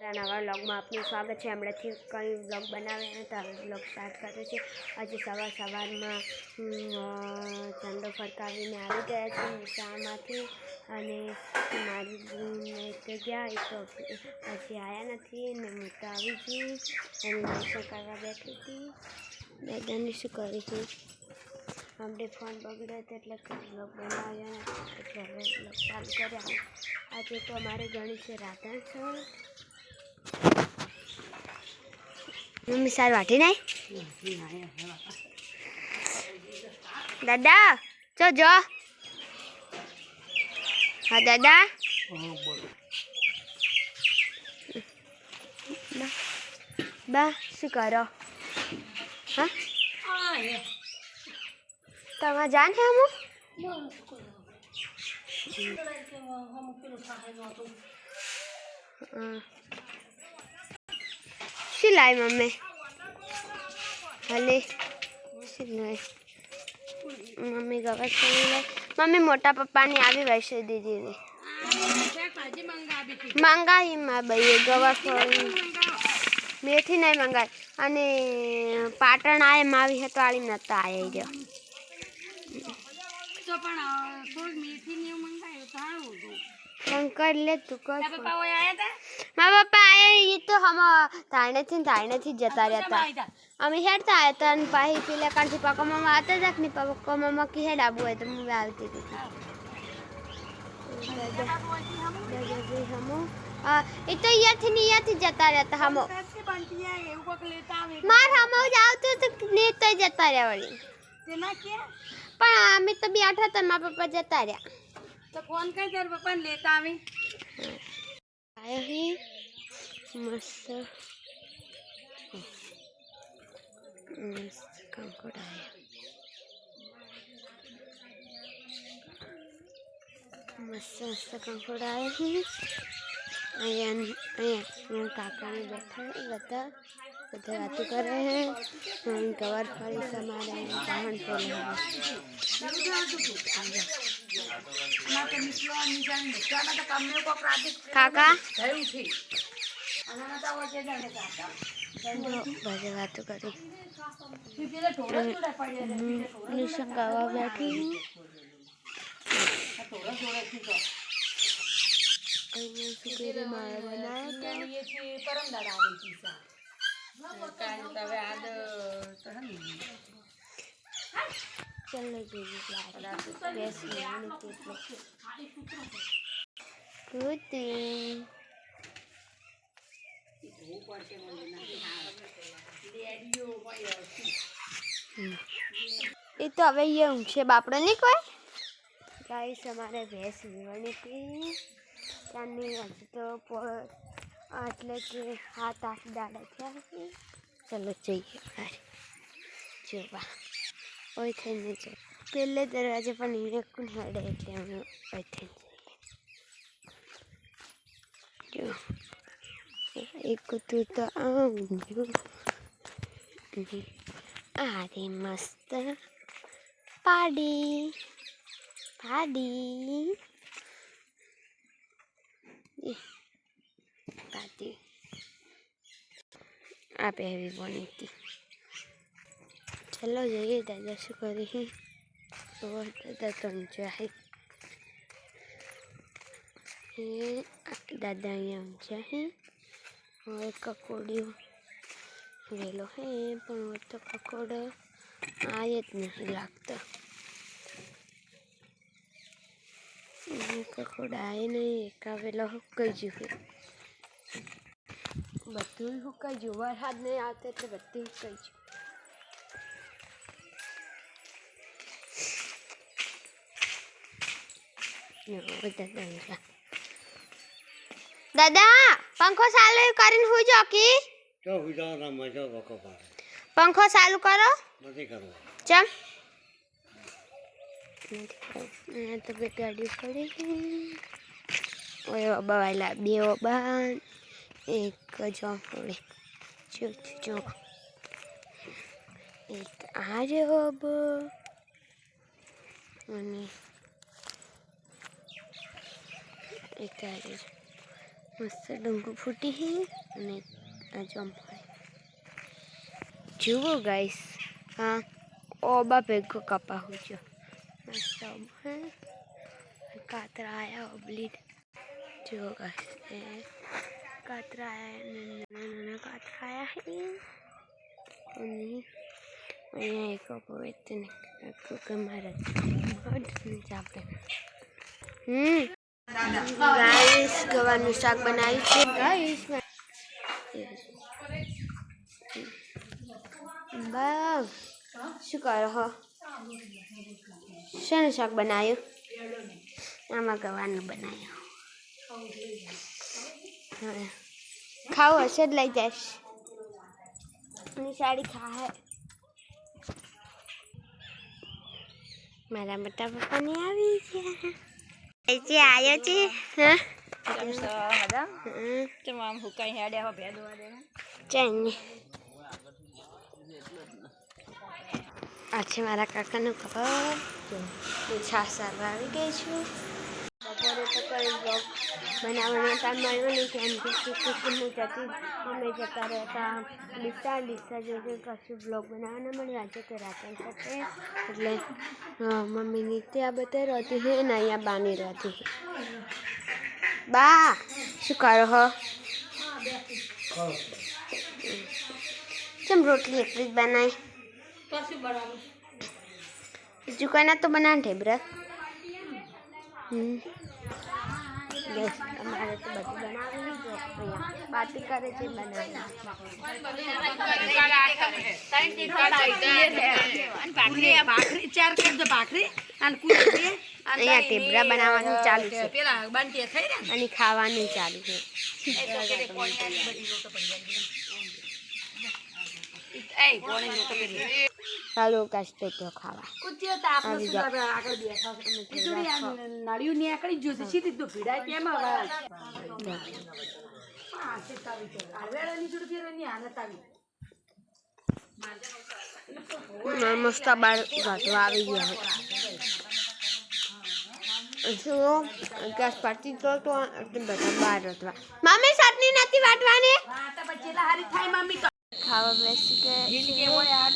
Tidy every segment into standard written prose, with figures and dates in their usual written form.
नवा व्लॉग में आपનું સ્વાગત છે। હમણાંથી કંઈ વ્લોગ બનાવે તો હવે વ્લોગ સ્ટાર્ટ કર્યો છે। આજે સવારમાં ઝંડો ફરકાવીને આવી ગયા છે શાળામાંથી અને મારી બહેનને તો ગયા એ તો હજી આવ્યા નથી ને હું તો આવી ગઈ અને લેસન કરવા બેઠી હતી। દાદાને શું કરી હતી આપણે ફોન બગડ્યો હતો એટલે વ્લોગ બનાવ્યા એટલે હવે વ્લોગ ચાલુ કર્યા। આજે તો અમારે ગણી છે રાધાણ છે। मम्मी सार वाटी नहीं दादा जो जो हाँ दादा बा शू करो हाँ तमा जान है हम सिलाई मम्मी भले सिलाई मम्मी गवर सिलाई मम्मी मोटा पप्पा ने आवी वैसे दीदी ने मंगाई मां भाई गवर मेथी नहीं मंगाई अने पाटण आए मावी हतवाड़ी नता आए जो तो पण थोड़ी मेथी ने मंगायो सारू तो कर ले तू कर पापा वो आया था मां पापा आए ये तो हम थाने थी जता रहता अमी हेडता आया था पाही पीले कान से पापा मामा आते तक नहीं पापा मामा की हेड आबू है तो मैं आती थी हम ये तो ये थी जता रहता हम मार हम जाओ तो नहीं तो जता रहे वाली तेना क्या पर अमी तो भी आठा था मां पापा जता रहा तो फोन कर तेरे पापा लेता आवी आया ही मस्त कंकोड़ा है मस्त कंकोड़ा है अया काका ने बैठा है बता बातें कर रहे हैं कवर फरी समा रहे हैं पहाड़ काका बजे बात करी निशन गावा बैठी माया बनाया चलो जी ये तो हमें ये ऊँचे बापड़े नहीं कोई गाइस हमारे भैंस वीवणी थी त्यानी हज तो એટલે કે 7-8 દાડા થયા છે। ચલો જઈએ બહાર જોવા ઓય થઈને જો પહેલે દરવાજે પણ એને કોણ હેડે એટલે અમે ઓય થઈને જો એક કૂતરું તો આવ્યું અરે મસ્ત પાડી પાડી पाती आप भी बनी थी। चलो जाइए दादा शू करी और दादा तो चाहे दादा अँ है और ककोड़ी वेलो है पर तो ककोड़ा आए नहीं लगता ककोड़ा आए नहीं एक वेलो हुकाई जुए बधु हुकाई जु वरसाद नहीं आता એટલે બધી હુકાઈ ગયું दादा पंखो चालू करीने हुई जो की तो हुई जाओ ना मजा बको पारे पंखो चालू करो नहीं करो चम तो बे गाड़ी खड़ी ओए बाबा वाला बे बाबा एक जोड़ी जो एक आरे अब एक आरे મસ્ત ડુંગું ફૂટી હે અને આ જમફળી જુઓ ગાઈસ હા ઓબા ભેગો કપા હું જો મસ્ત હે કાતરા આયા ઓબલી જુઓ ગાઈસ એ કાતરા આયા નાના કાતરા આયા હે અને અહીંયા એક કપો વેચને કમારે આપણે ગાઈસ ગવાનું શાક બનાવ્યું છે ગાઈસ બાવ શું કરો હો શેનું શાક બનાવ્યું આમાં ગવાનું બનાવ્યું ખાવું હશે જ લઈ જઈશ ની સાડી ખા મારા મોટા પપ્પાને આવી ગયા ऐसे आयो जी हां કેમ છો મજા કેમ આમ હુકાઈ હેડ્યા હો ભેદ વાડે ચેન્ની આજે મારા કાકાનું ખબર હું છાસા આવી ગઈ છું બપોરે તો કઈ બ્લોગ બનાવવાનો ટાઈમ મળ્યો નહીં કેમ કે હું જતી અમે જતા રહેતા ડીસા જોડે કશું બ્લોગ બનાવવાનો મળ્યો આજે તો રાતે સાથે એટલે મમ્મીની ત્યાં બતાવી રહેતી હે ને અહીંયા બાની રહેતી હે બા શું કરો હો કેમ રોટલી એટલી જ બનાવી બીજું કઈ ના તો બનાવે ઢેબરા અમારે તો બધું બનાવેલું જ અહીંયા પાર્ટી કરે છે બનાવી અહીંયા ઢેબરા બનાવવાનું ચાલુ છે અને ખાવાનું ચાલુ છે ચાલો કાસ્તો તો ખાવા મસ્ત બાર ગાંઠવા આવી ગયા શું ગેસ પાટી તો બધા બાર રતવા મમ્મી ચટણી નથી વાટવાની ખાવા બેસી ગયા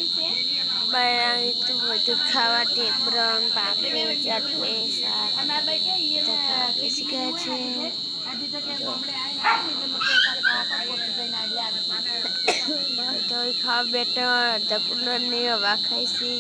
બનાવી તું બધું ખાવા ટેબરન પાપડી ચટણી શાક બેસી ગયા છે તો ખાવા બેઠા અડધા કુલર ની હવા ખાઈ છે